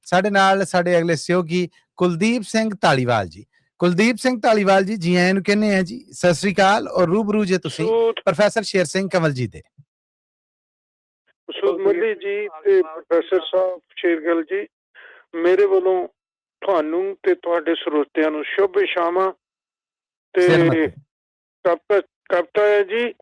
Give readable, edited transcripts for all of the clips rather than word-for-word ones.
ਸਾਡੇ ਨਾਲ ਸਾਡੇ ਅਗਲੇ ਸਹਿਯੋਗੀ ਕੁਲਦੀਪ ਸਿੰਘ ਧਾਲੀਵਾਲ ਜੀ। ਕੁਲਦੀਪ ਸਿੰਘ ਧਾਲੀਵਾਲ ਜੀ, ਜੀ ਆਇਆਂ ਨੂੰ ਕਹਿੰਦੇ ਆ ਜੀ। ਸਤਿ ਸ੍ਰੀ ਅਕਾਲ। ਔਰ ਰੂਬਰੂ ਜੇ ਤੁਸੀਂ ਪ੍ਰੋਫੈਸਰ ਸ਼ੇਰ ਸਿੰਘ ਕੰਵਲ ਜੀ ਦੇ। ਮੱਲੀ ਜੀ ਤੇ ਪ੍ਰੋਫੈਸਰ ਸਾਹਿਬ ਸ਼ੇਰਗਿੱਲ ਜੀ, ਮੇਰੇ ਵੱਲੋਂ ਤੁਹਾਨੂੰ ਤੇ ਤੁਹਾਡੇ ਸਰੋਤਿਆਂ ਨੂੰ ਸ਼ੁਭ ਸ਼ਾਮਾਂ। ਤੇ ਕਵਿਤਾ ਹੈ ਜੀ,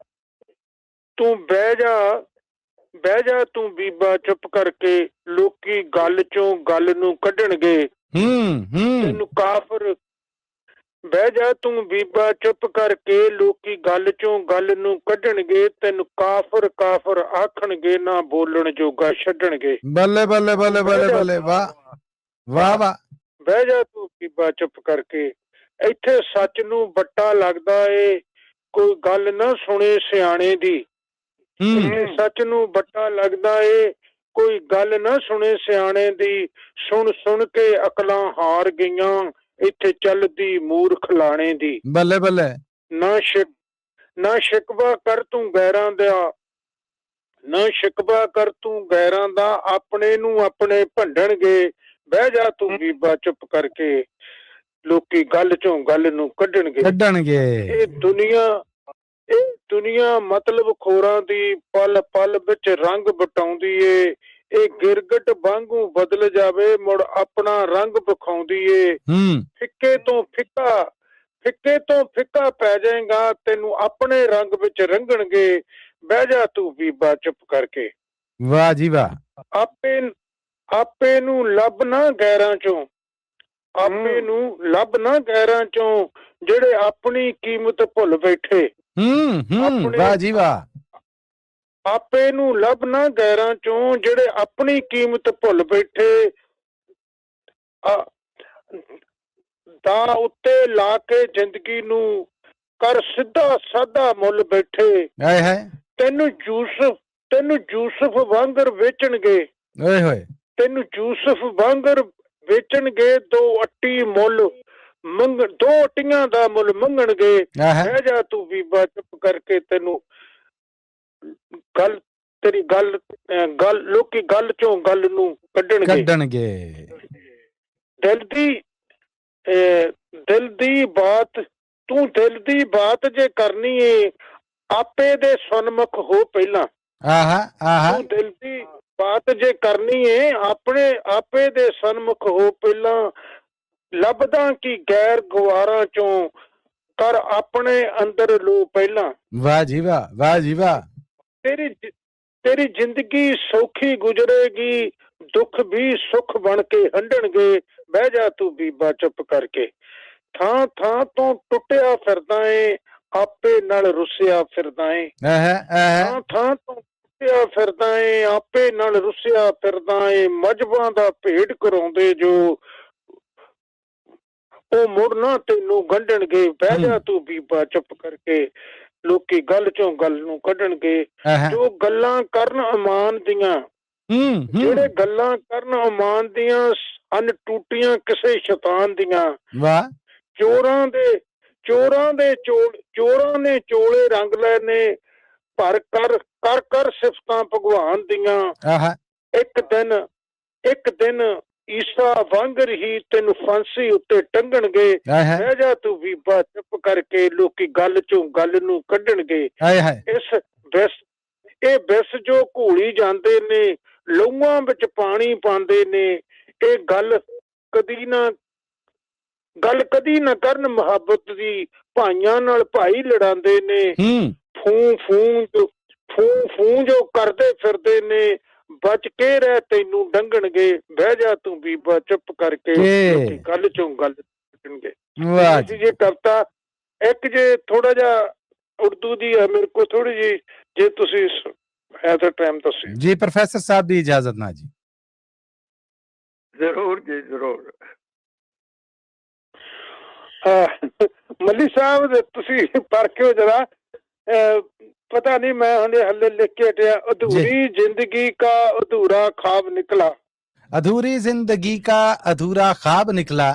ਤੂੰ ਬਹਿ ਜਾ ਤੂੰ ਬੀਬਾ ਚੁੱਪ ਕਰਕੇ, ਲੋਕੀ ਗੱਲ ਚੋਂ ਗੱਲ ਨੂੰ ਕੱਢਣਗੇ ਤੈਨੂੰ ਕਾਫਰ। ਬਹਿ ਜਾ ਤੂੰ ਬੀਬਾ ਚੁੱਪ ਕਰਕੇ, ਲੋਕੀ ਗੱਲ ਚੋਂ ਗੱਲ ਨੂੰ ਕੱਢਣਗੇ ਤੈਨੂੰ ਕਾਫਰ ਕਾਫਰ ਆਖਣਗੇ, ਨਾ ਬੋਲਣ ਜੋਗਾ ਛੱਡਣਗੇ। ਬੱਲੇ ਬੱਲੇ ਬੱਲੇ ਬੱਲੇ ਬੱਲੇ, ਵਾਹ ਵਾਹ ਵਾਹ। ਬਹਿ ਜਾ ਤੂੰ ਬੀਬਾ ਚੁੱਪ ਕਰਕੇ, ਇੱਥੇ ਸੱਚ ਨੂੰ ਬੱਟਾ ਲੱਗਦਾ ਏ, ਕੋਈ ਗੱਲ ਨਾ ਸੁਣੇ ਸਿਆਣੇ ਦੀ। ਇੱਥੇ ਸੱਚ ਨੂੰ ਬੱਟਾ ਲੱਗਦਾ ਏ, ਕੋਈ ਗੱਲ ਨਾ ਸੁਣੇ ਸਿਆਣੇ ਦੀ। ਸੁਣ ਸੁਣ ਕੇ ਅਕਲਾਂ ਹਾਰ ਗਈਆਂ, ਇੱਥੇ ਚੱਲਦੀ ਮੂਰਖ ਲਾਣੇ ਦੀ। ਬੱਲੇ ਬੱਲੇ। ਨਾ ਸ਼ਿਕਵਾ ਕਰ ਤੂੰ ਗੈਰਾਂ ਦਾ, ਨਾ ਸ਼ਿਕਵਾ ਕਰ ਤੂੰ ਗੈਰਾਂ ਦਾ, ਆਪਣੇ ਨੂੰ ਆਪਣੇ ਭੰਡਣਗੇ। ਬਹਿ ਜਾ ਤੂੰ ਬੀਬਾ ਚੁੱਪ ਕਰਕੇ, ਲੋਕੀ ਗੱਲ ਚੋਂ ਗੱਲ ਨੂੰ ਕੱਢਣਗੇ। ਇਹ ਦੁਨੀਆ ਮਤਲਬ ਖੋਰਾਂ ਦੀ ਪਲ ਪਲ ਵਿੱਚ ਰੰਗ ਵਟਾਉਂਦੀ ਏ। ਇਹ ਗਿਰਗਟ ਵਾਂਗੂ ਬਦਲ ਜਾਵੇ, ਮੁੜ ਆਪਣਾ ਰੰਗ ਵਿਖਾਉਂਦੀ ਏ। ਫਿੱਕੇ ਤੋਂ ਫਿੱਕਾ ਪੈ ਜਾਏਗਾ, ਤੈਨੂੰ ਆਪਣੇ ਰੰਗ ਵਿੱਚ ਰੰਗਣਗੇ। ਬਹਿ ਜਾ ਤੂੰ ਬੀਬਾ ਚੁੱਪ ਕਰਕੇ। ਵਾਹ ਜੀ ਵਾਹ। ਆਪੇ ਨੂੰ ਲੱਭ ਨਾ ਗੈਰਾਂ ਚੋਂ, ਆਪੇ ਨੂੰ ਲੱਭ ਨਾ ਗੈਰਾਂ ਚੋਂ, ਜਿਹੜੇ ਆਪਣੀ ਕੀਮਤ ਭੁੱਲ ਬੈਠੇ। ਵਾਹ ਜੀ ਵਾਹ। ਆਪੇ ਨੂੰ ਲੱਭ ਨਾ ਗੈਰਾਂ ਚੋਂ, ਜਿਹੜੇ ਆਪਣੀ ਕੀਮਤ ਭੁੱਲ ਬੈਠੇ। ਦਾ ਉੱਤੇ ਲਾ ਕੇ ਜ਼ਿੰਦਗੀ ਨੂੰ ਕਰ ਸਿੱਧਾ ਸਾਦਾ ਮੁੱਲ ਬੈਠੇ। ਤੈਨੂੰ ਯੂਸਫ ਵਾਂਗਰ ਵੇਚਣਗੇ, ਤੈਨੂੰ ਯੂਸਫ ਵਾਂਗਰ ਵੇਚਣਗੇ। ਦੋ ਅੱਟੀਆਂ ਦਾ ਮੁੱਲ ਮੰਗਣਗੇ। ਬਹਿ ਜਾ ਤੂੰ ਬੀਬਾ ਚੁੱਪ ਕਰਕੇ, ਤੈਨੂੰ ਲੋਕੀ ਗੱਲ ਚੋਂ ਗੱਲ ਨੂੰ ਕੱਢਣਗੇ। ਦਿਲ ਦੀ ਬਾਤ, ਤੂੰ ਦਿਲ ਦੀ ਬਾਤ ਜੇ ਕਰਨੀ ਏ, ਆਪੇ ਦੇ ਸਨਮੁਖ ਹੋ ਪਹਿਲਾਂ। ਤੂੰ ਦਿਲ ਦੀ ਬਾਤ ਜੇ ਕਰਨੀ ਏ, ਆਪੇ ਦੇ ਸਨਮੁਖ ਹੋ ਪਹਿਲਾਂ। ਲੱਭਦਾ ਕੀ ਗੈਰ ਗੁਆਰਾਂ ਚੋਂ, ਕਰ ਆਪਣੇ ਅੰਦਰ ਲੋ ਪਹਿਲਾਂ। ਵਾਹ ਜੀ ਵਾਹ, ਵਾਹ ਜੀ ਵਾਹ। ਤੇਰੀ ਜ਼ਿੰਦਗੀ ਸੌਖੀ ਗੁਜ਼ਰੇਗੀ, ਦੁੱਖ ਵੀ ਸੁੱਖ ਬਣ ਕੇ ਹੰਢਣਗੇ। ਬਹਿ ਜਾ ਤੂੰ ਬੀਬਾ ਚੁੱਪ ਕਰਕੇ, ਥਾਂ ਥਾਂ ਤੋਂ ਟੁੱਟਿਆ ਫਿਰਦਾ ਏ, ਆਪੇ ਨਾਲ ਰੁੱਸਿਆ ਫਿਰਦਾ ਏ। ਥਾਂ ਥਾਂ ਤੋਂ ਟੁੱਟਿਆ ਫਿਰਦਾ ਏ, ਆਪੇ ਨਾਲ ਰੁੱਸਿਆ ਫਿਰਦਾ ਏ। ਮਜ਼ਹਬਾਂ ਦਾ ਭੇਡ ਕਰਾਉਂਦੇ ਜੋ, ਉਹ ਮੁੜ ਨਾ ਤੈਨੂੰ ਗੰਢਣਗੇ। ਬਹਿ ਜਾ ਤੂੰ ਬੀਬਾ ਚੁੱਪ ਕਰਕੇ, ਲੋਕੀ ਗੱਲ ਚੋਂ ਗੱਲ ਨੂੰ ਕੱਢਣਗੇ। ਜੋ ਗੱਲਾਂ ਕਰਨ ਅਮਾਨ ਦੀਆਂ, ਜਿਹੜੇ ਗੱਲਾਂ ਕਰਨ ਅਮਾਨ ਦੀਆਂ, ਹਨ ਟੂਟੀਆਂ ਕਿਸੇ ਸ਼ੈਤਾਨ ਦੀਆਂ। ਚੋਰਾਂ ਨੇ ਚੋਲੇ ਰੰਗ ਲਏ ਨੇ, ਪਰ ਕਰ ਸਿਫਤਾਂ ਭਗਵਾਨ ਦੀਆਂ। ਇੱਕ ਦਿਨ ਈਸਾ ਵਾਂਗਰ ਹੀ ਤੈਨੂੰ ਫਾਂਸੀ ਉੱਤੇ ਟੰਗਣਗੇ। ਬਹਿ ਜਾ ਤੂੰ ਬੀਬਾ ਚੁੱਪ ਕਰਕੇ, ਲੋਕੀ ਗੱਲ ਚੋਂ ਗੱਲ ਨੂੰ ਕੱਢਣਗੇ। ਇਹ ਵਿਸ ਜੋ ਘੋਲੀ ਜਾਂਦੇ ਨੇ, ਲਹੂਆਂ ਵਿੱਚ ਪਾਣੀ ਪਾਉਂਦੇ ਨੇ। ਇਹ ਗੱਲ ਕਦੀ ਨਾ ਕਰਨ ਮੁਹੱਬਤ ਦੀ, ਭਾਈਆਂ ਨਾਲ ਭਾਈ ਲੜਾਉਂਦੇ ਨੇ। ਫੂ ਜੋ ਕਰਦੇ ਫਿਰਦੇ ਨੇ, ਬਚ ਕੇ ਰਹਿ ਤੈਨੂੰ ਡੰਗਣਗੇ। ਬਹਿ ਜਾ ਤੂੰ ਬੀਬਾ ਚੁੱਪ ਕਰਕੇ, ਗੱਲ ਚੋਂ ਗੱਲ ਕੱਢਣਗੇ। ਜੇ ਕਵਿਤਾ ਇੱਕ ਜੇ ਥੋੜਾ ਜਿਹਾ ਉਰਦੂ ਦੀ ਹੈ ਮੇਰੇ ਕੋਲ ਥੋੜੀ ਜਿਹੀ, ਜੇ ਤੁਸੀਂ ਹੈ ਤਾਂ ਟਾਈਮ ਦੱਸੋ ਜੀ। ਪ੍ਰੋਫੈਸਰ ਸਾਹਿਬ ਦੀ ਇਜਾਜ਼ਤ ਨਾਲ ਜੀ। ਜ਼ਰੂਰ ਜੀ ਜ਼ਰੂਰ। ਮੱਲੀ ਸਾਹਿਬ ਤੁਸੀਂ ਪਰਖਿਓ ਜਰਾ, ਪਤਾ ਨਹੀਂ ਮੈਂ ਹਲੇ ਲਿਖ ਕੇ ਹਟਿਆ। ਅਧੂਰੀ ਜ਼ਿੰਦਗੀ ਕਾ ਅਧੂਰਾ ਖਾਬ ਨਿਕਲਾ, ਅਧੂਰੀ ਜ਼ਿੰਦਗੀ ਕਾ ਅਧੂਰਾ ਖਾਬ ਨਿਕਲਾ,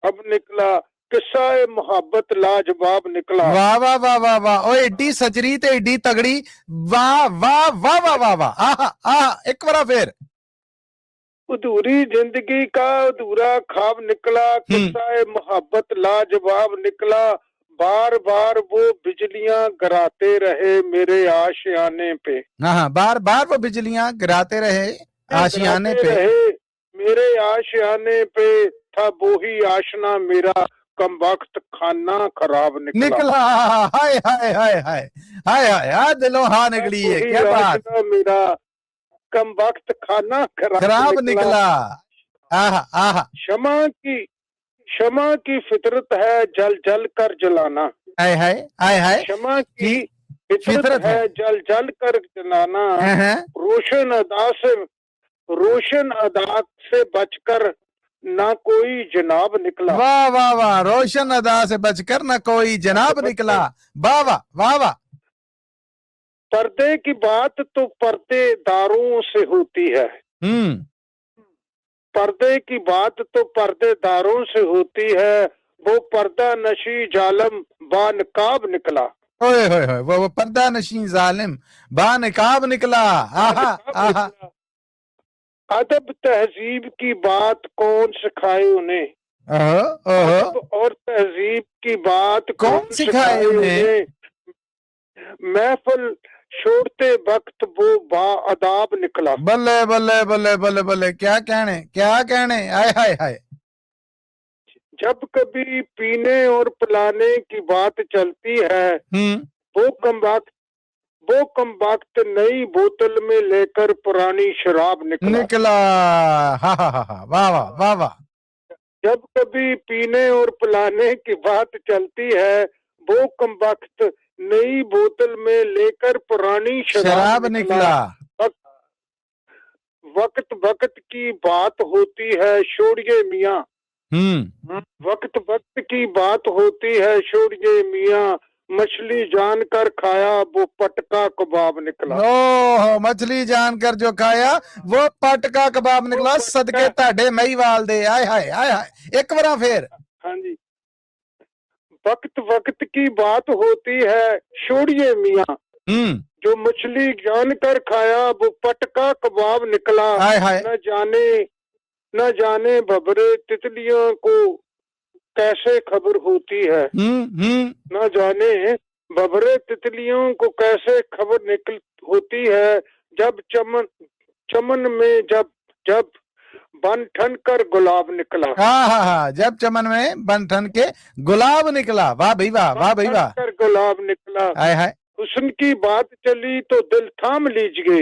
ਅਬ ਨਿਕਲਾ ਕਿੱਸਾ ਏ ਮੁਹੱਬਤ ਲਾਜਵਾਬ ਨਿਕਲਾ। ਵਾਹ ਵਾਹ ਵਾਹ ਵਾਹ ਵਾਹ। ਓਏ ਏਡੀ ਸਜਰੀ ਤੇ ਏਡੀ ਤਗੜੀ, ਵਾਹ ਵਾਹ ਵਾਹ ਵਾਹ ਵਾਹ ਵਾਹ। ਇੱਕ ਵਾਰ ਫੇਰ। अधूरी जिंदगी का अधूरा ख्वाब निकला, किस्सा मोहब्बत लाजवाब निकला, बार बार वो बिजलियां गिराते रहे मेरे आशियाने पे। हाँ, बार बार वो बिजलियां गिराते रहे आशियाने पे, मेरे आशियाने पे था वो ही आशना मेरा, कम वक्त खाना खराब निकला। हाय हाय हाय हाय हाय हाय, दिलों हाँ निकली है, क्या बात। मेरा कम वक्त खाना खराब निकला। आहा आहा, क्षमा की फितरत है जल जल कर जलाना। हाय हाय हाय हाय, क्षमा की फितरत है जल जल कर जलाना। रोशन अदा से बचकर ना कोई जनाब निकला। वाह वाह वाह, रोशन अदा से बचकर ना कोई जनाब निकला। वाह वाह वाह वाह। पर्दे की बात तो पर्देदारों से होती है। पर्दे की बात तो पर्देदारों से होती है, वो पर्दा नशी जालिम बानकाब निकला। ओए होए होए, वो पर्दा नशी जालिम बानकाब निकला। आहा आहा, अदब तहजीब की बात कौन सिखाए उन्हें। अदब और तहजीब की बात कौन सिखाए उन्हें। महफिल छोड़ते वक्त वो बाअदाब निकला। बल्ले बल्ले बल्ले बल्ले बल्ले, क्या कहने आय हाय हाय। जब कभी पीने और पिलाने की बात चलती है, वो कम वक्त नई बोतल में लेकर पुरानी शराब निकला। हा हा हा, वाह वाह वाह वाह। जब कभी पीने और पिलाने की बात चलती है, वो कम वक्त नई बोतल में लेकर पुरानी शराब निकला। वक्त वक्त की बात होती है छोड़िए मियाँ। वक्त वक्त की बात होती है छोड़िए मियाँ, मछली जानकर खाया वो पटका कबाब निकला। ओह, मछली जानकर जो खाया वो पटका कबाब निकला। सदके ताड़े महीवाल दे। आय हाय हाय हाय, एक बार फिर। हाँ जी, वक्त वक्त की बात होती है छोड़िए मियाँ, जो मछली जानकर खाया वो पटका कबाब निकला। हाय हाय, न जाने भबरे तितलियों को कैसे खबर होती है। न जाने भबरे तितलियों को कैसे खबर होती है, जब चमन में जब बन ठन कर गुलाब निकला। हाँ, जब चमन में बन ठन के गुलाब निकला। वाह भाई वाह, वाह भाई वाह। कर गुलाब निकला। हाय हाय, हुस्न की बात चली तो दिल थाम लीजिए।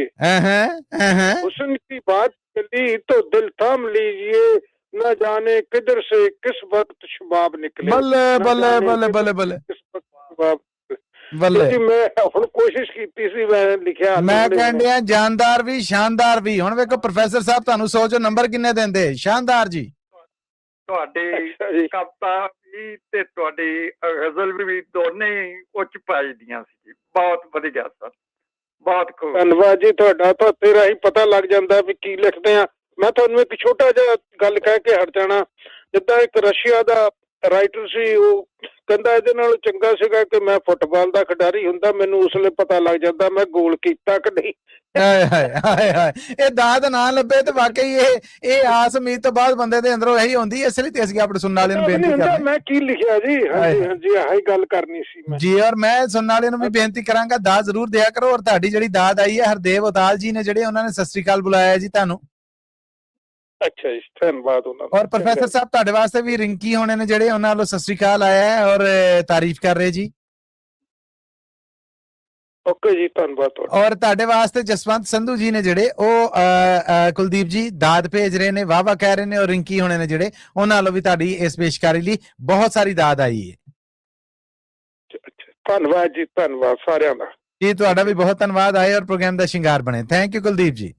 हुस्न की बात चली तो दिल थाम लीजिए, न जाने किधर से किस वक्त शबाब निकले। बल्ले बल्ले बल्ले बल्ले बल्ले, किस वक्त शबाब ਬੱਲੇ। ਮੈਂ ਹੁਣ ਕੋਸ਼ਿਸ਼ ਕੀਤੀ ਸੀ, ਮੈਂ ਲਿਖਿਆ। ਮੈਂ ਕਹਿੰਦਾ ਜਾਨਦਾਰ ਵੀ ਸ਼ਾਨਦਾਰ ਵੀ। ਹੁਣ ਵੇਖੋ ਪ੍ਰੋਫੈਸਰ ਸਾਹਿਬ ਤੁਹਾਨੂੰ ਸੋਚੋ ਨੰਬਰ ਕਿੰਨੇ ਦਿੰਦੇ। ਸ਼ਾਨਦਾਰ ਜੀ, ਤੁਹਾਡੀ ਕਵਿਤਾ ਵੀ ਤੇ ਤੁਹਾਡੀ ਗਜ਼ਲ ਵੀ ਦੋਨੇ ਉੱਚ ਪਾਈ ਦੀਆਂ ਸੀ। ਬਹੁਤ ਵਧੀਆ ਸਰ, ਬਹੁਤ ਖੂਬ। ਧੰਨਵਾਦ ਜੀ ਤੁਹਾਡਾ। ਤਾਂ ਤੇਰਾ ਹੀ ਪਤਾ ਲੱਗ ਜਾਂਦਾ ਵੀ ਕੀ ਲਿਖਦੇ ਆ। ਮੈਂ ਤੁਹਾਨੂੰ ਇੱਕ ਛੋਟਾ ਜਿਹਾ ਗੱਲ ਕਹਿ ਕੇ ਹਟ ਜਾਣਾ। ਜਿੱਦਾਂ ਇੱਕ ਰਸ਼ੀਆ ਦਾ ਰਾਈਟਰ ਸੀ, ਉਹ ਕਹਿੰਦਾ ਇਹਦੇ ਨਾਲ ਚੰਗਾ ਸੀਗਾ ਕਿ ਮੈਂ ਫੁੱਟਬਾਲ ਦਾ ਖਿਡਾਰੀ ਹੁੰਦਾ, ਮੈਨੂੰ ਉਸ ਵੇਲੇ ਪਤਾ ਲੱਗ ਜਾਂਦਾ ਮੈਂ ਗੋਲ ਕੀਤਾ ਕਿ ਨਹੀਂ। ਇਹ ਦਾਦ ਨਾ ਲੱਭੇ ਤੇ ਵਾਕਈ ਇਹ ਆਸ ਉਮੀਦ ਤੋਂ ਬਾਅਦ ਬੰਦੇ ਦੇ ਅੰਦਰੋਂ ਇਹੀ ਹੁੰਦੀ। ਇਸ ਲਈ ਤੇ ਅਸੀਂ ਆਪਣੇ ਸੁਣਨ ਵਾਲਿਆਂ ਨੂੰ ਬੇਨਤੀ ਕਰਦੇ। ਮੈਂ ਕੀ ਲਿਖਿਆ ਜੀ। ਹਾਂਜੀ ਹਾਂਜੀ, ਆਹੀ ਗੱਲ ਕਰਨੀ ਸੀ ਮੈਂ ਜੀ। ਔਰ ਮੈਂ ਸੁਣਨ ਵਾਲਿਆਂ ਨੂੰ ਵੀ ਬੇਨਤੀ ਕਰਾਂਗਾ ਦਾਦ ਜ਼ਰੂਰ ਦਿਆ ਕਰੋ। ਔਰ ਤੁਹਾਡੀ ਜਿਹੜੀ ਦਾਦ ਆਈ ਹੈ ਹਰਦੇਵ ਉਤਾਲ ਜੀ ਨੇ, ਜਿਹੜੇ ਉਹਨਾਂ ਨੇ ਸਤਿ ਸ੍ਰੀ ਅਕਾਲ ਬੁਲਾਇਆ ਜੀ ਤੁਹਾਨੂੰ। ਅੱਛਾ ਜੀ, ਧੰਨਵਾਦ ਉਹਨਾਂ ਦਾ। ਔਰ ਪ੍ਰੋਫੈਸਰ ਸਾਹਿਬ ਤੁਹਾਡੇ ਵਾਸਤੇ ਵੀ ਰਿੰਕੀ ਹੋਣੇ ਨੇ, ਜਿਹੜੇ ਉਹਨਾਂ ਵੱਲੋਂ ਸਤਿ ਸ੍ਰੀ ਅਕਾਲ ਆਇਆ ਹੈ ਔਰ ਤਾਰੀਫ ਕਰ ਰਹੇ ਜੀ। ਓਕੇ ਜੀ, ਧੰਨਵਾਦ ਤੁਹਾਡਾ। ਔਰ ਤੁਹਾਡੇ ਵਾਸਤੇ ਜਸਵੰਤ ਸੰਧੂ ਜੀ ਨੇ, ਜਿਹੜੇ ਉਹ ਕੁਲਦੀਪ ਜੀ ਦਾਦ ਭੇਜ ਰਹੇ ਨੇ, ਵਾਹ ਵਾਹ ਕਹਿ ਰਹੇ ਨੇ। ਔਰ ਰਿੰਕੀ ਹੋਣੇ ਨੇ ਜਿਹੜੇ, ਉਹਨਾਂ ਵੱਲੋਂ ਵੀ ਤੁਹਾਡੀ ਇਸ ਪੇਸ਼ਕਾਰੀ ਲਈ ਬਹੁਤ ਸਾਰੀ ਦਾਦ ਆਈ ਹੈ। ਧੰਨਵਾਦ ਜੀ, ਧੰਨਵਾਦ ਸਾਰਿਆਂ ਦਾ ਜੀ। ਤੁਹਾਡਾ ਵੀ ਬਹੁਤ ਧੰਨਵਾਦ ਆਏ ਔਰ ਪ੍ਰੋਗਰਾਮ ਦਾ ਸ਼ਿੰਗਾਰ ਬਣੇ। ਥੈਂਕ ਯੂ ਕੁਲਦੀਪ ਜੀ।